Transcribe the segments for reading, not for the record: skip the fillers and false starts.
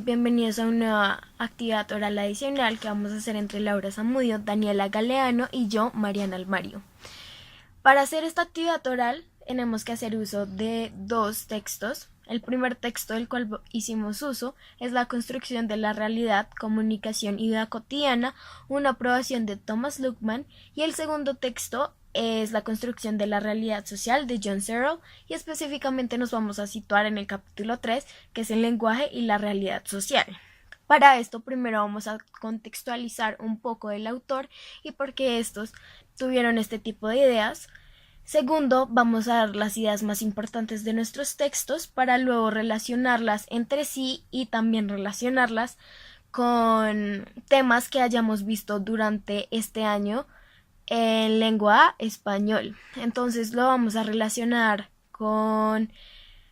Bienvenidos a una nueva actividad oral adicional que vamos a hacer entre Laura Zamudio, Daniela Galeano y yo, Mariana Almario. Para hacer esta actividad oral tenemos que hacer uso de dos textos. El primer texto del cual hicimos uso es La construcción de la realidad, comunicación y vida cotidiana, una aprobación de Thomas Luckmann, y el segundo texto es La construcción de la realidad social de John Searle, y específicamente nos vamos a situar en el capítulo 3, que es el lenguaje y la realidad social. Para esto primero vamos a contextualizar un poco del autor y por qué estos tuvieron este tipo de ideas. Segundo, vamos a dar las ideas más importantes de nuestros textos para luego relacionarlas entre sí y también relacionarlas con temas que hayamos visto durante este año en lengua español. Entonces lo vamos a relacionar con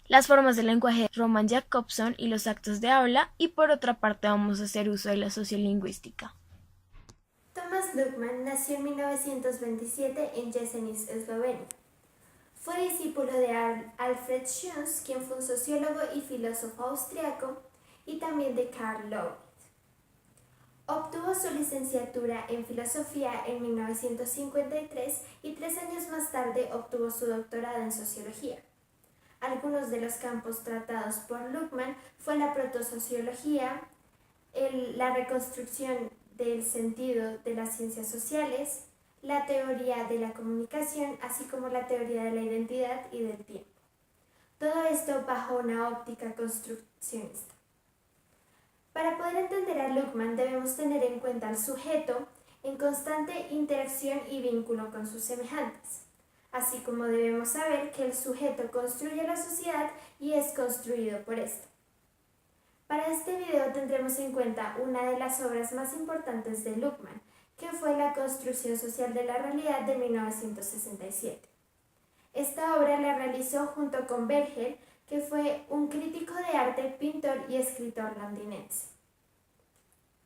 las formas del lenguaje de Roman Jakobson y los actos de habla, y por otra parte vamos a hacer uso de la sociolingüística. Thomas Luckmann nació en 1927 en Jesenice, Eslovenia. Fue discípulo de Alfred Schunz, quien fue un sociólogo y filósofo austriaco, y también de Karl Löwit. Obtuvo su licenciatura en filosofía en 1953 y 3 años más tarde obtuvo su doctorado en sociología. Algunos de los campos tratados por Luckmann fue la protosociología, la reconstrucción del sentido de las ciencias sociales, la teoría de la comunicación, así como la teoría de la identidad y del tiempo. Todo esto bajo una óptica construccionista. Para poder entender a Luckmann debemos tener en cuenta al sujeto en constante interacción y vínculo con sus semejantes, así como debemos saber que el sujeto construye la sociedad y es construido por ésta. Para este video tendremos en cuenta una de las obras más importantes de Luckmann, que fue La construcción social de la realidad de 1967. Esta obra la realizó junto con Berger, que fue un crítico de arte, pintor y escritor londinense.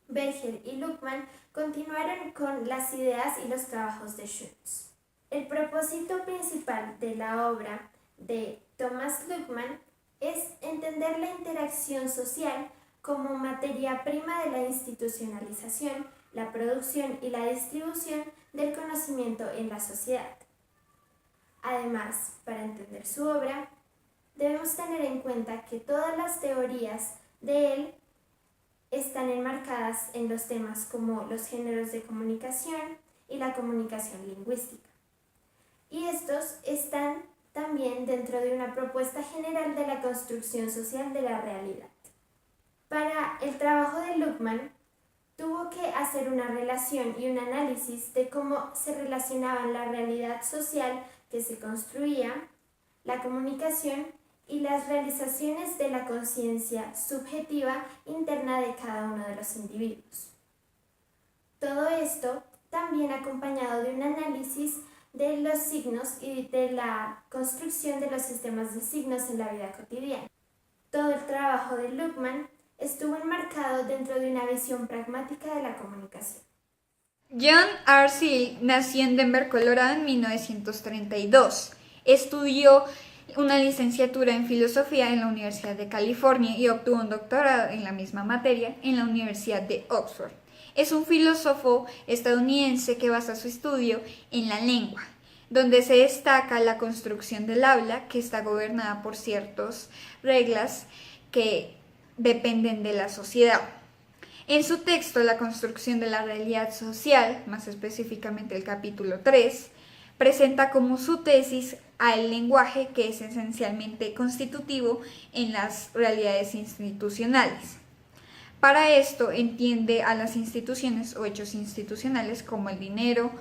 Berger y Luckmann continuaron con las ideas y los trabajos de Schunz. El propósito principal de la obra de Thomas Luckmann es entender la interacción social como materia prima de la institucionalización, la producción y la distribución del conocimiento en la sociedad. Además, para entender su obra, debemos tener en cuenta que todas las teorías de él están enmarcadas en los temas como los géneros de comunicación y la comunicación lingüística. Y estos están también dentro de una propuesta general de la construcción social de la realidad. Para el trabajo de Luckmann, tuvo que hacer una relación y un análisis de cómo se relacionaban la realidad social que se construía, la comunicación y las realizaciones de la conciencia subjetiva interna de cada uno de los individuos. Todo esto también acompañado de un análisis de los signos y de la construcción de los sistemas de signos en la vida cotidiana. Todo el trabajo de Luckmann estuvo enmarcado dentro de una visión pragmática de la comunicación. John R. Searle nació en Denver, Colorado en 1932. Estudió una licenciatura en filosofía en la Universidad de California y obtuvo un doctorado en la misma materia en la Universidad de Oxford. Es un filósofo estadounidense que basa su estudio en la lengua, donde se destaca la construcción del habla, que está gobernada por ciertas reglas que dependen de la sociedad. En su texto, La construcción de la realidad social, más específicamente el capítulo 3, presenta como su tesis al lenguaje, que es esencialmente constitutivo en las realidades institucionales. Para esto entiende a las instituciones o hechos institucionales como el dinero,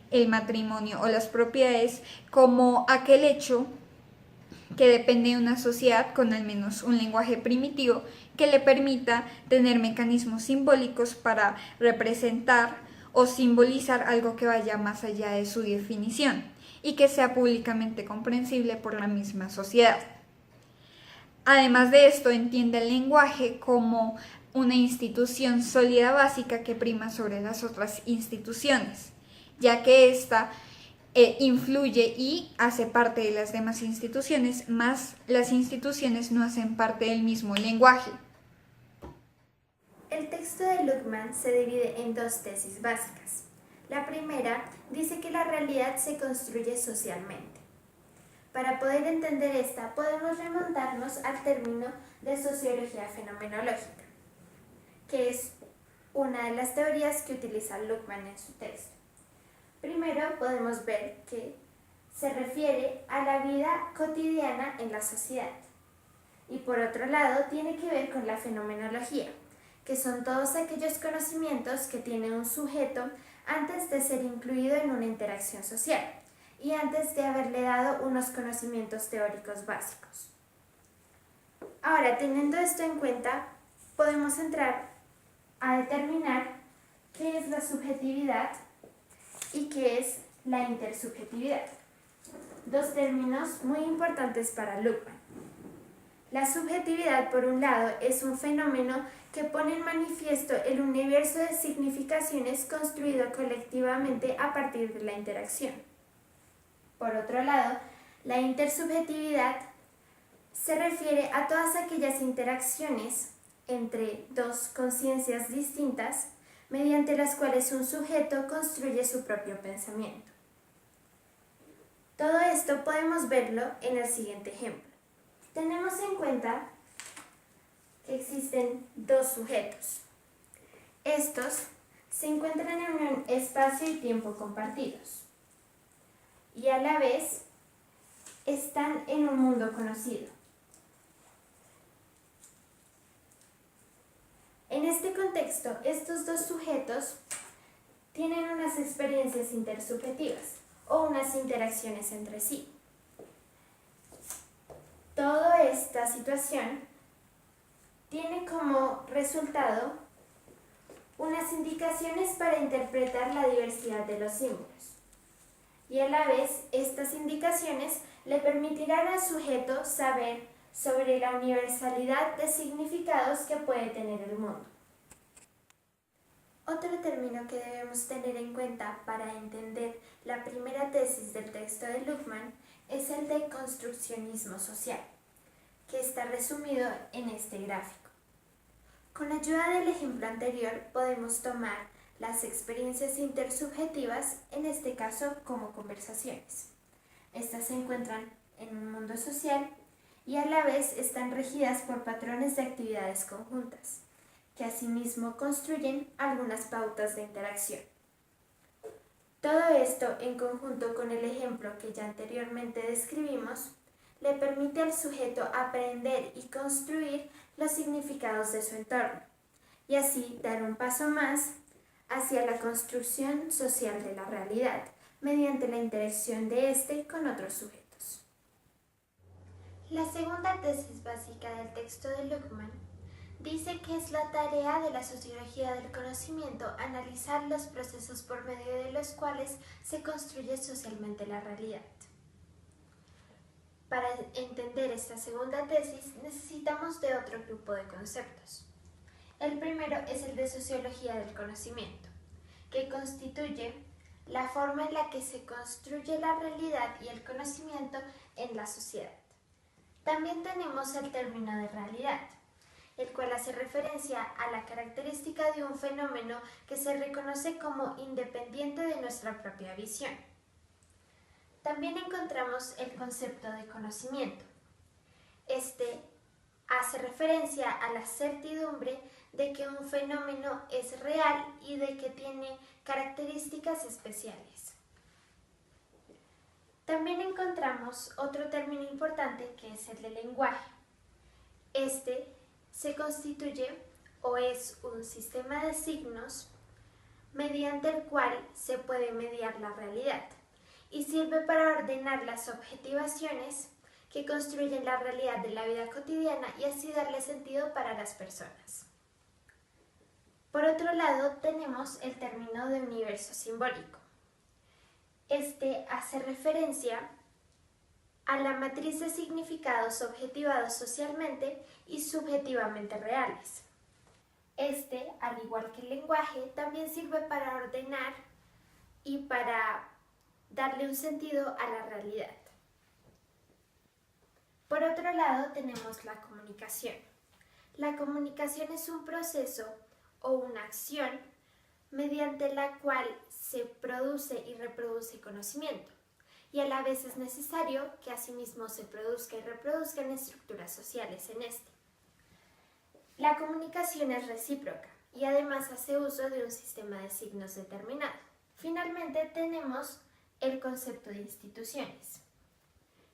el matrimonio o las propiedades como aquel hecho que depende de una sociedad con al menos un lenguaje primitivo que le permita tener mecanismos simbólicos para representar o simbolizar algo que vaya más allá de su definición y que sea públicamente comprensible por la misma sociedad. Además de esto, entiende el lenguaje como una institución sólida básica que prima sobre las otras instituciones, ya que ésta influye y hace parte de las demás instituciones, más las instituciones no hacen parte del mismo lenguaje. texto de Luckmann se divide en dos tesis básicas. La primera dice que la realidad se construye socialmente. Para poder entender esta, podemos remontarnos al término de sociología fenomenológica, que es una de las teorías que utiliza Luckmann en su texto. Primero podemos ver que se refiere a la vida cotidiana en la sociedad. Y por otro lado, tiene que ver con la fenomenología, que son todos aquellos conocimientos que tiene un sujeto antes de ser incluido en una interacción social y antes de haberle dado unos conocimientos teóricos básicos. Ahora, teniendo esto en cuenta, podemos entrar a determinar qué es la subjetividad y qué es la intersubjetividad. Dos términos muy importantes para Luckmann. La subjetividad, por un lado, es un fenómeno que pone en manifiesto el universo de significaciones construido colectivamente a partir de la interacción. Por otro lado, la intersubjetividad se refiere a todas aquellas interacciones entre dos conciencias distintas mediante las cuales un sujeto construye su propio pensamiento. Todo esto podemos verlo en el siguiente ejemplo. Tenemos en cuenta que existen dos sujetos. Estos se encuentran en un espacio y tiempo compartidos y a la vez están en un mundo conocido. En este contexto, estos dos sujetos tienen unas experiencias intersubjetivas o unas interacciones entre sí. Toda esta situación tiene como resultado unas indicaciones para interpretar la diversidad de los símbolos. Y a la vez, estas indicaciones le permitirán al sujeto saber sobre la universalidad de significados que puede tener el mundo. Otro término que debemos tener en cuenta para entender la primera tesis del texto de Luckmann es el de construccionismo social, que está resumido en este gráfico. Con ayuda del ejemplo anterior podemos tomar las experiencias intersubjetivas, en este caso como conversaciones. Estas se encuentran en un mundo social y a la vez están regidas por patrones de actividades conjuntas, que asimismo construyen algunas pautas de interacción. Todo esto, en conjunto con el ejemplo que ya anteriormente describimos, le permite al sujeto aprender y construir los significados de su entorno, y así dar un paso más hacia la construcción social de la realidad, mediante la interacción de éste con otros sujetos. La segunda tesis básica del texto de Luckmann dice que es la tarea de la sociología del conocimiento analizar los procesos por medio de los cuales se construye socialmente la realidad. Para entender esta segunda tesis necesitamos de otro grupo de conceptos. El primero es el de sociología del conocimiento, que constituye la forma en la que se construye la realidad y el conocimiento en la sociedad. También tenemos el término de realidad, el cual hace referencia a la característica de un fenómeno que se reconoce como independiente de nuestra propia visión. También encontramos el concepto de conocimiento. Este hace referencia a la certidumbre de que un fenómeno es real y de que tiene características especiales. También encontramos otro término importante que es el de lenguaje. Este se constituye o es un sistema de signos mediante el cual se puede mediar la realidad y sirve para ordenar las objetivaciones que construyen la realidad de la vida cotidiana y así darle sentido para las personas. Por otro lado, tenemos el término de universo simbólico. Este hace referencia a la matriz de significados objetivados socialmente y subjetivamente reales. Este, al igual que el lenguaje, también sirve para ordenar y para darle un sentido a la realidad. Por otro lado, tenemos la comunicación. La comunicación es un proceso o una acción mediante la cual se produce y reproduce conocimiento, y a la vez es necesario que asimismo se produzca y reproduzcan estructuras sociales en este. La comunicación es recíproca y además hace uso de un sistema de signos determinado. Finalmente tenemos el concepto de instituciones.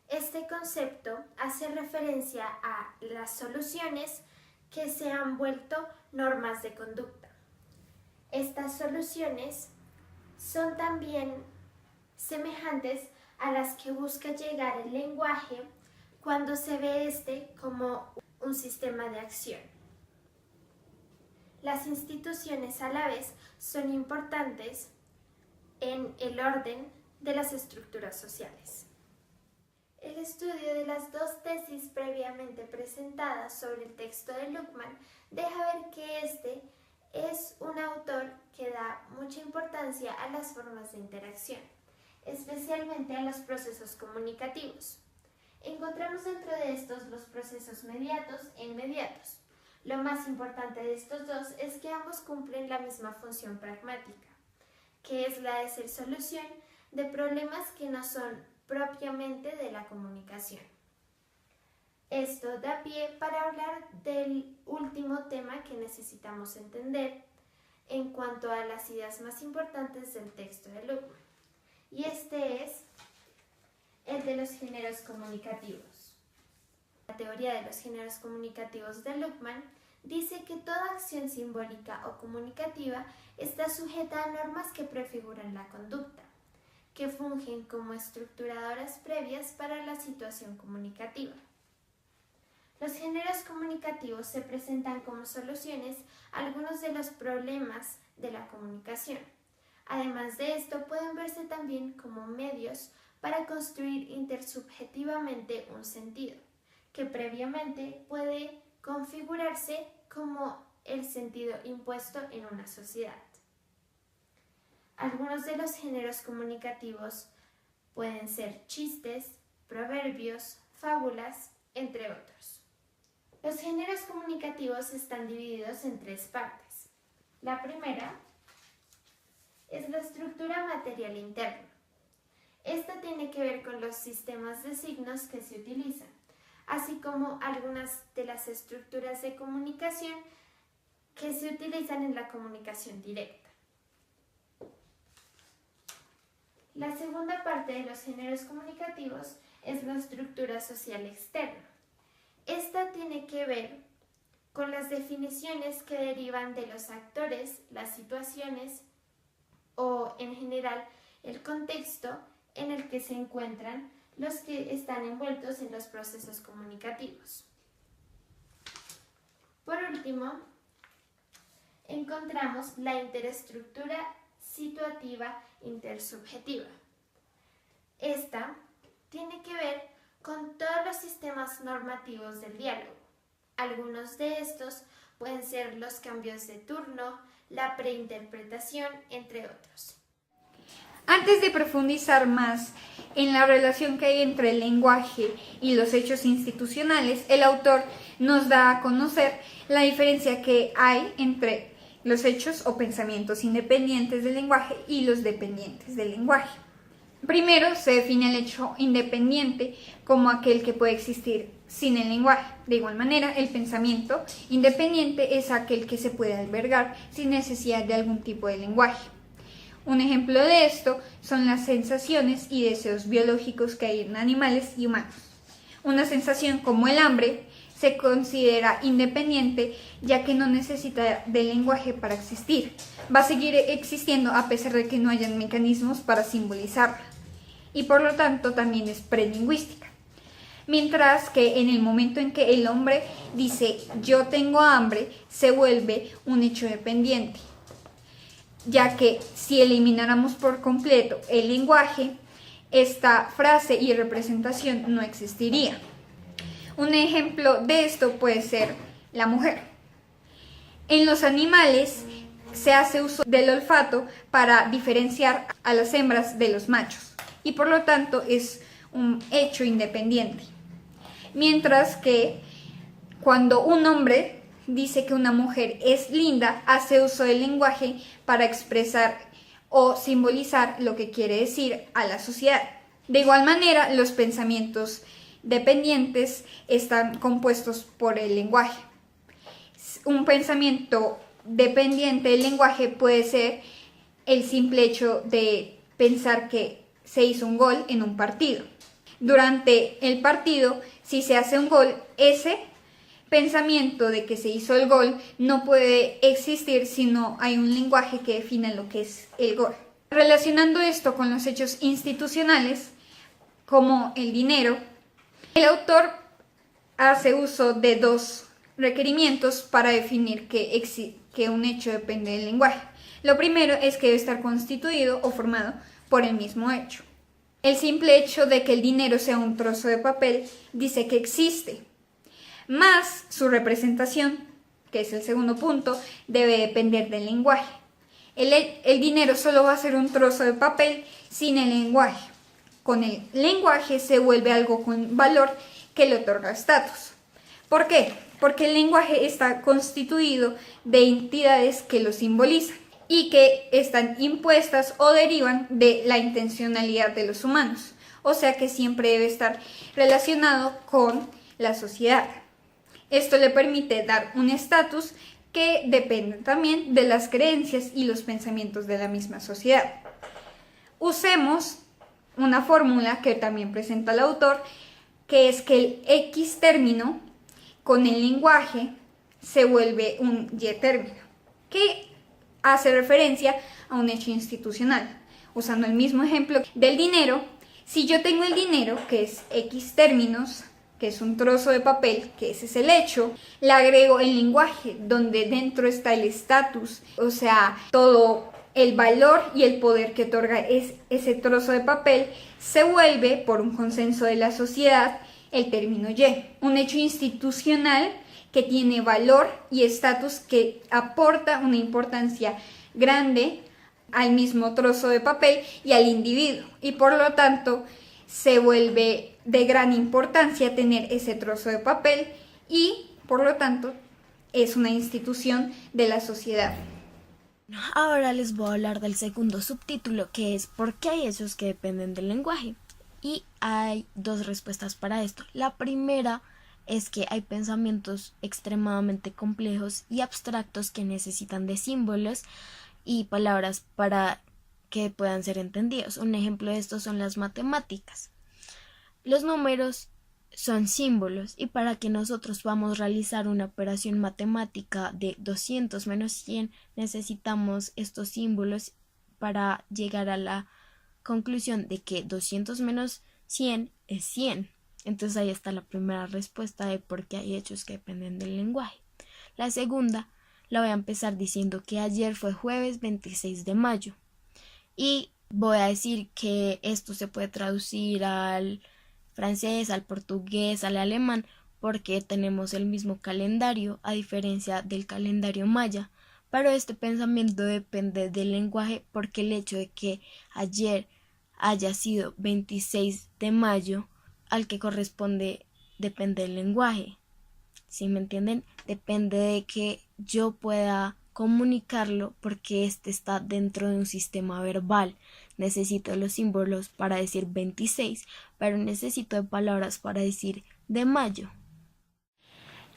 Este concepto hace referencia a las soluciones que se han vuelto normas de conducta. Estas soluciones son también semejantes a las que busca llegar el lenguaje cuando se ve este como un sistema de acción. Las instituciones a la vez son importantes en el orden de las estructuras sociales. El estudio de las dos tesis previamente presentadas sobre el texto de Luckmann deja ver que este es un autor que da mucha importancia a las formas de interacción, especialmente a los procesos comunicativos. Encontramos dentro de estos los procesos mediatos e inmediatos. Lo más importante de estos dos es que ambos cumplen la misma función pragmática, que es la de ser solución de problemas que no son propiamente de la comunicación. Esto da pie para hablar del último tema que necesitamos entender en cuanto a las ideas más importantes del texto de Luckmann, y este es el de los géneros comunicativos. La teoría de los géneros comunicativos de Luckmann dice que toda acción simbólica o comunicativa está sujeta a normas que prefiguran la conducta, que fungen como estructuradoras previas para la situación comunicativa. Los géneros comunicativos se presentan como soluciones a algunos de los problemas de la comunicación. Además de esto, pueden verse también como medios para construir intersubjetivamente un sentido, que previamente puede configurarse como el sentido impuesto en una sociedad. Algunos de los géneros comunicativos pueden ser chistes, proverbios, fábulas, entre otros. Los géneros comunicativos están divididos en tres partes. La primera es la estructura material interna. Esta tiene que ver con los sistemas de signos que se utilizan, así como algunas de las estructuras de comunicación que se utilizan en la comunicación directa. La segunda parte de los géneros comunicativos es la estructura social externa. Esta tiene que ver con las definiciones que derivan de los actores, las situaciones o, en general, el contexto en el que se encuentran los que están envueltos en los procesos comunicativos. Por último, encontramos la interestructura situativa intersubjetiva. Esta tiene que ver con todos los sistemas normativos del diálogo. Algunos de estos pueden ser los cambios de turno, la preinterpretación, entre otros. Antes de profundizar más en la relación que hay entre el lenguaje y los hechos institucionales, el autor nos da a conocer la diferencia que hay entre los hechos o pensamientos independientes del lenguaje y los dependientes del lenguaje. Primero, se define el hecho independiente como aquel que puede existir sin el lenguaje. De igual manera, el pensamiento independiente es aquel que se puede albergar sin necesidad de algún tipo de lenguaje. Un ejemplo de esto son las sensaciones y deseos biológicos que hay en animales y humanos. Una sensación como el hambre se considera independiente ya que no necesita del lenguaje para existir. Va a seguir existiendo a pesar de que no hayan mecanismos para simbolizarla y por lo tanto también es prelingüística. Mientras que en el momento en que el hombre dice yo tengo hambre, se vuelve un hecho dependiente, ya que si elimináramos por completo el lenguaje, esta frase y representación no existiría. Un ejemplo de esto puede ser la mujer. En los animales se hace uso del olfato para diferenciar a las hembras de los machos y por lo tanto es un hecho independiente. Mientras que cuando un hombre dice que una mujer es linda, hace uso del lenguaje para expresar o simbolizar lo que quiere decir a la sociedad. De igual manera, los pensamientos dependientes están compuestos por el lenguaje. Un pensamiento dependiente del lenguaje puede ser el simple hecho de pensar que se hizo un gol en un partido. Durante el partido, si se hace un gol, ese pensamiento de que se hizo el gol no puede existir si no hay un lenguaje que define lo que es el gol. Relacionando esto con los hechos institucionales, como el dinero, el autor hace uso de dos requerimientos para definir que un hecho depende del lenguaje. Lo primero es que debe estar constituido o formado por el mismo hecho. El simple hecho de que el dinero sea un trozo de papel dice que existe, más su representación, que es el segundo punto, debe depender del lenguaje. El dinero solo va a ser un trozo de papel sin el lenguaje. Con el lenguaje se vuelve algo con valor que le otorga estatus. ¿Por qué? Porque el lenguaje está constituido de entidades que lo simbolizan y que están impuestas o derivan de la intencionalidad de los humanos. O sea que siempre debe estar relacionado con la sociedad. Esto le permite dar un estatus que depende también de las creencias y los pensamientos de la misma sociedad. Usemos una fórmula que también presenta el autor, que es que el X término con el lenguaje se vuelve un Y término, que hace referencia a un hecho institucional. Usando el mismo ejemplo del dinero, si yo tengo el dinero, que es X términos, que es un trozo de papel, que ese es el hecho, le agrego el lenguaje, donde dentro está el estatus, o sea, todo el valor y el poder que otorga ese trozo de papel, se vuelve, por un consenso de la sociedad, el término Y, un hecho institucional que tiene valor y estatus, que aporta una importancia grande al mismo trozo de papel y al individuo, y por lo tanto se vuelve de gran importancia tener ese trozo de papel y por lo tanto es una institución de la sociedad. Ahora les voy a hablar del segundo subtítulo, que es ¿por qué hay hechos que dependen del lenguaje? Y hay dos respuestas para esto. La primera es que hay pensamientos extremadamente complejos y abstractos que necesitan de símbolos y palabras para que puedan ser entendidos. Un ejemplo de esto son las matemáticas. Los números son símbolos y para que nosotros podamos realizar una operación matemática de 200 menos 100 necesitamos estos símbolos para llegar a la conclusión de que 200 menos 100 es 100. Entonces ahí está la primera respuesta de por qué hay hechos que dependen del lenguaje. La segunda la voy a empezar diciendo que ayer fue jueves 26 de mayo y voy a decir que esto se puede traducir al francés, al portugués, al alemán, porque tenemos el mismo calendario a diferencia del calendario maya. Pero este pensamiento depende del lenguaje porque el hecho de que ayer haya sido 26 de mayo al que corresponde depende del lenguaje. ¿Sí me entienden? Depende de que yo pueda comunicarlo porque este está dentro de un sistema verbal. Necesito los símbolos para decir 26, pero necesito de palabras para decir de mayo.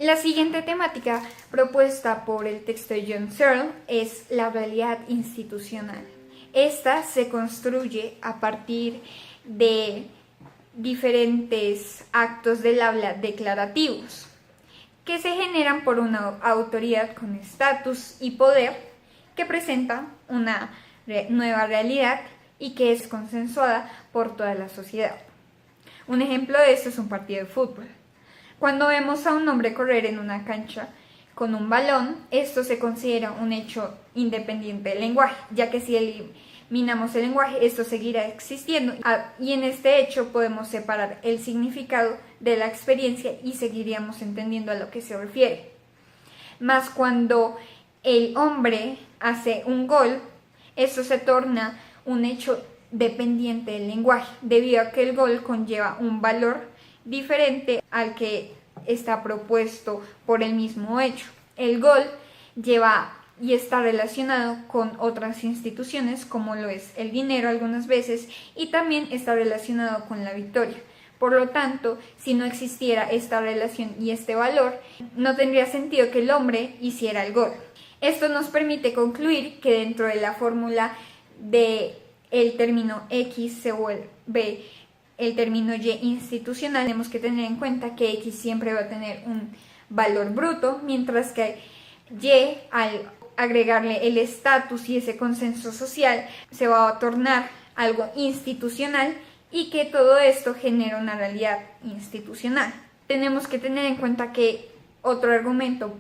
La siguiente temática propuesta por el texto de John Searle es la realidad institucional. Esta se construye a partir de diferentes actos del habla declarativos que se generan por una autoridad con estatus y poder que presenta una nueva realidad y que es consensuada por toda la sociedad. Un ejemplo de esto es un partido de fútbol. Cuando vemos a un hombre correr en una cancha con un balón, esto se considera un hecho independiente del lenguaje, ya que si eliminamos el lenguaje, esto seguirá existiendo y en este hecho podemos separar el significado de la experiencia y seguiríamos entendiendo a lo que se refiere. Más cuando el hombre hace un gol, esto se torna un hecho dependiente del lenguaje, debido a que el gol conlleva un valor diferente al que está propuesto por el mismo hecho. El gol lleva y está relacionado con otras instituciones, como lo es el dinero algunas veces, y también está relacionado con la victoria. Por lo tanto, si no existiera esta relación y este valor, no tendría sentido que el hombre hiciera el gol. Esto nos permite concluir que dentro de la fórmula de el término X se vuelve el término Y institucional. Tenemos que tener en cuenta que X siempre va a tener un valor bruto, mientras que Y, al agregarle el estatus y ese consenso social, se va a tornar algo institucional, y que todo esto genera una realidad institucional. Tenemos que tener en cuenta que otro argumento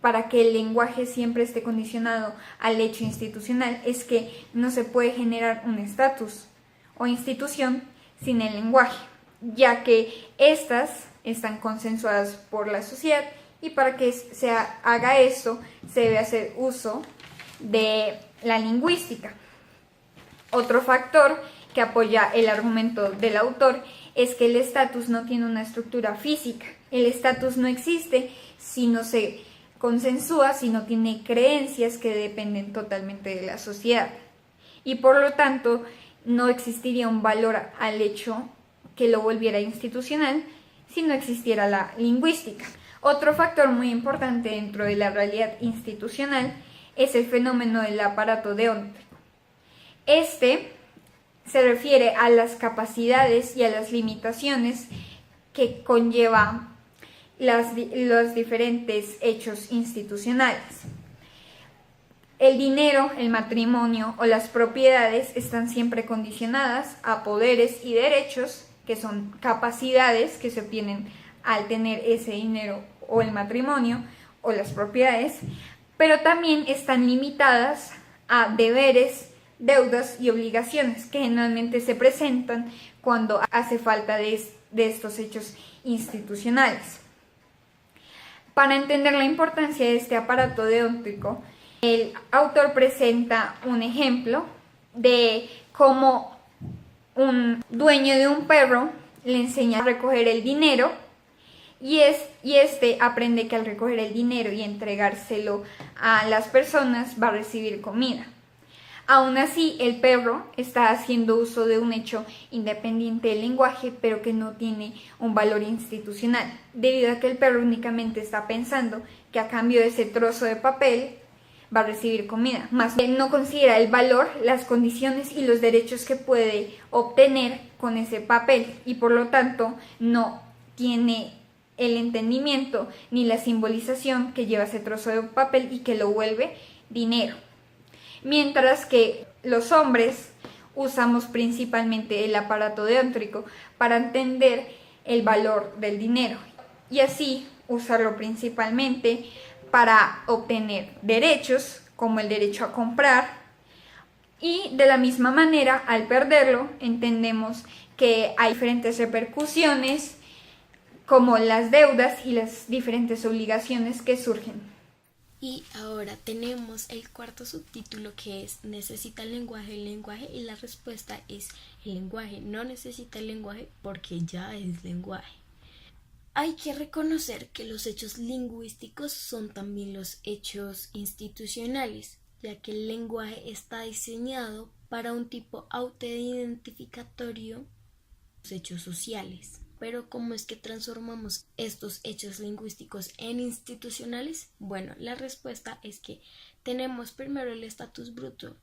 para que el lenguaje siempre esté condicionado al hecho institucional es que no se puede generar un estatus o institución sin el lenguaje, ya que estas están consensuadas por la sociedad, y para que se haga esto se debe hacer uso de la lingüística. Otro factor que apoya el argumento del autor es que el estatus no tiene una estructura física. El estatus no existe si no se consensúa, si no tiene creencias que dependen totalmente de la sociedad, y por lo tanto no existiría un valor al hecho que lo volviera institucional si no existiera la lingüística. Otro factor muy importante dentro de la realidad institucional es el fenómeno del aparato deóntico. Este se refiere a las capacidades y a las limitaciones que conlleva los diferentes hechos institucionales. El dinero, el matrimonio o las propiedades están siempre condicionadas a poderes y derechos, que son capacidades que se obtienen al tener ese dinero o el matrimonio o las propiedades, pero también están limitadas a deberes, deudas y obligaciones que generalmente se presentan cuando hace falta de estos hechos institucionales. Para entender la importancia de este aparato deóntico, el autor presenta un ejemplo de cómo un dueño de un perro le enseña a recoger el dinero, y este aprende que al recoger el dinero y entregárselo a las personas va a recibir comida. Aún así, el perro está haciendo uso de un hecho independiente del lenguaje, pero que no tiene un valor institucional, debido a que el perro únicamente está pensando que a cambio de ese trozo de papel va a recibir comida, más bien no considera el valor, las condiciones y los derechos que puede obtener con ese papel, y por lo tanto no tiene el entendimiento ni la simbolización que lleva ese trozo de papel y que lo vuelve dinero. Mientras que los hombres usamos principalmente el aparato deóntico para entender el valor del dinero, y así usarlo principalmente para obtener derechos, como el derecho a comprar, y de la misma manera, al perderlo, entendemos que hay diferentes repercusiones, como las deudas y las diferentes obligaciones que surgen. Y ahora tenemos el cuarto subtítulo, que es ¿necesita el lenguaje? Y la respuesta es: el lenguaje no necesita el lenguaje porque ya es lenguaje. Hay que reconocer que los hechos lingüísticos son también los hechos institucionales, ya que el lenguaje está diseñado para un tipo autoidentificatorio de los hechos sociales. Pero ¿cómo es que transformamos estos hechos lingüísticos en institucionales? Bueno, la respuesta es que tenemos primero el estatus bruto,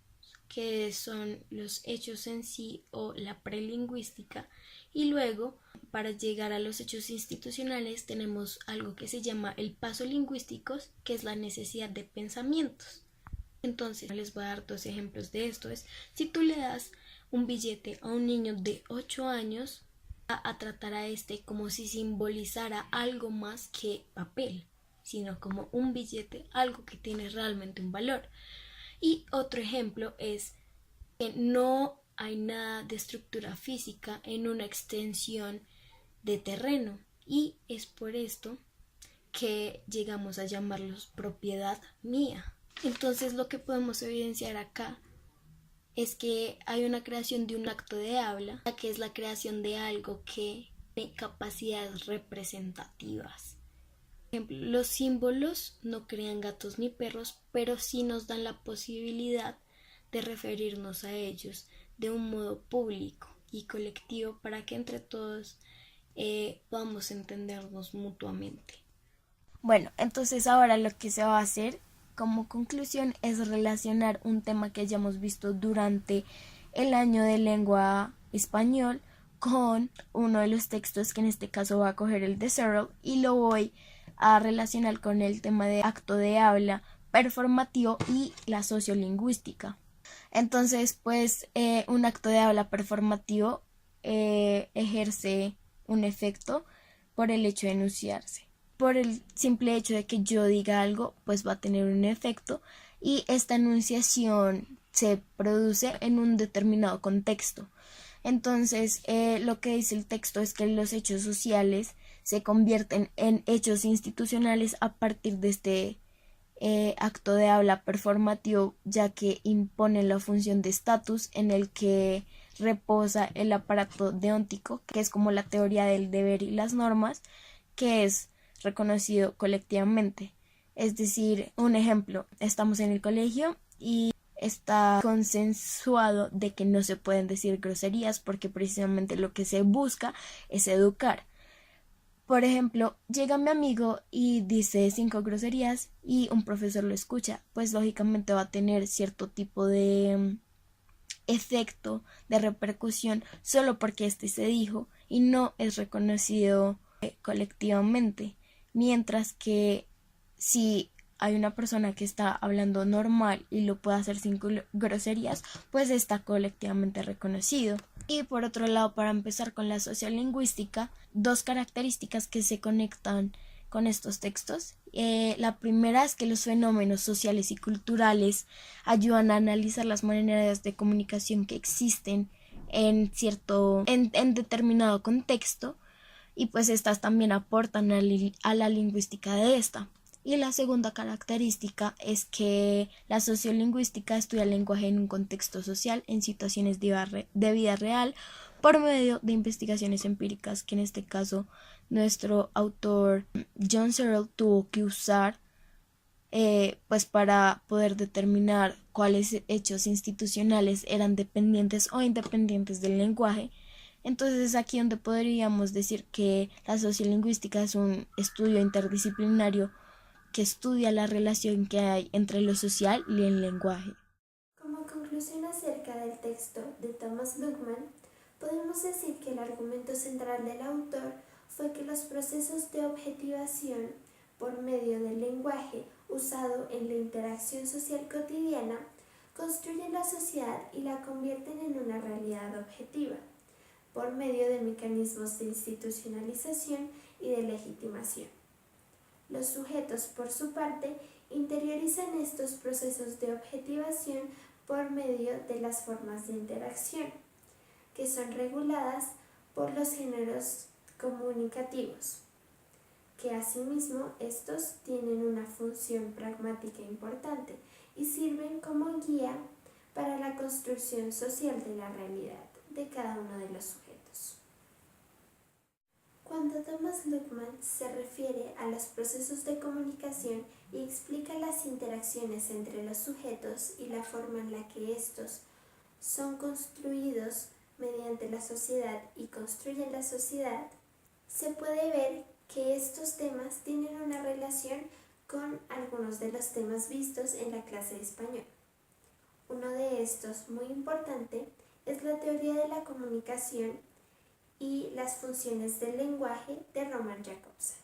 que son los hechos en sí o la prelingüística, y luego, para llegar a los hechos institucionales, tenemos algo que se llama el paso lingüístico, que es la necesidad de pensamientos. Entonces, les voy a dar dos ejemplos de esto. Si tú le das un billete a un niño de 8 años, a tratar a este como si simbolizara algo más que papel, sino como un billete, algo que tiene realmente un valor. Y otro ejemplo es que no hay nada de estructura física en una extensión de terreno, y es por esto que llegamos a llamarlos propiedad mía. Entonces, lo que podemos evidenciar acá es que hay una creación de un acto de habla, que es la creación de algo que tiene capacidades representativas. Ejemplo, los símbolos no crean gatos ni perros, pero sí nos dan la posibilidad de referirnos a ellos de un modo público y colectivo para que entre todos podamos entendernos mutuamente. Bueno, entonces ahora lo que se va a hacer como conclusión es relacionar un tema que ya hemos visto durante el año de lengua español con uno de los textos, que en este caso va a coger el de Searle, y lo voy a relacionar con el tema de acto de habla performativo y la sociolingüística. Entonces, pues un acto de habla performativo ejerce un efecto por el hecho de enunciarse. Por el simple hecho de que yo diga algo, pues va a tener un efecto, y esta enunciación se produce en un determinado contexto. Entonces, lo que dice el texto es que los hechos sociales se convierten en hechos institucionales a partir de este acto de habla performativo, ya que impone la función de estatus en el que reposa el aparato deóntico, que es como la teoría del deber y las normas, que es reconocido colectivamente. Es decir, un ejemplo, estamos en el colegio y está consensuado de que no se pueden decir groserías porque precisamente lo que se busca es educar. Por ejemplo, llega mi amigo y dice 5 groserías y un profesor lo escucha, pues lógicamente va a tener cierto tipo de efecto, de repercusión, solo porque este se dijo y no es reconocido colectivamente. Mientras que si hay una persona que está hablando normal y lo puede hacer sin groserías, pues está colectivamente reconocido. Y por otro lado, para empezar con la sociolingüística, dos características que se conectan con estos textos. La primera es que los fenómenos sociales y culturales ayudan a analizar las maneras de comunicación que existen en determinado contexto, y pues estas también aportan a la lingüística de esta. Y la segunda característica es que la sociolingüística estudia el lenguaje en un contexto social, en situaciones de vida real, por medio de investigaciones empíricas, que en este caso nuestro autor John Searle tuvo que usar pues para poder determinar cuáles hechos institucionales eran dependientes o independientes del lenguaje. Entonces es aquí donde podríamos decir que la sociolingüística es un estudio interdisciplinario que estudia la relación que hay entre lo social y el lenguaje. Como conclusión acerca del texto de Thomas Luckmann, podemos decir que el argumento central del autor fue que los procesos de objetivación por medio del lenguaje usado en la interacción social cotidiana construyen la sociedad y la convierten en una realidad objetiva, por medio de mecanismos de institucionalización y de legitimación. Los sujetos, por su parte, interiorizan estos procesos de objetivación por medio de las formas de interacción, que son reguladas por los géneros comunicativos, que asimismo estos tienen una función pragmática importante y sirven como guía para la construcción social de la realidad de cada uno de los sujetos. Cuando Thomas Luckmann se refiere a los procesos de comunicación y explica las interacciones entre los sujetos y la forma en la que estos son construidos mediante la sociedad y construyen la sociedad, se puede ver que estos temas tienen una relación con algunos de los temas vistos en la clase de español. Uno de estos, muy importante, es la teoría de la comunicación y las funciones del lenguaje de Roman Jakobson.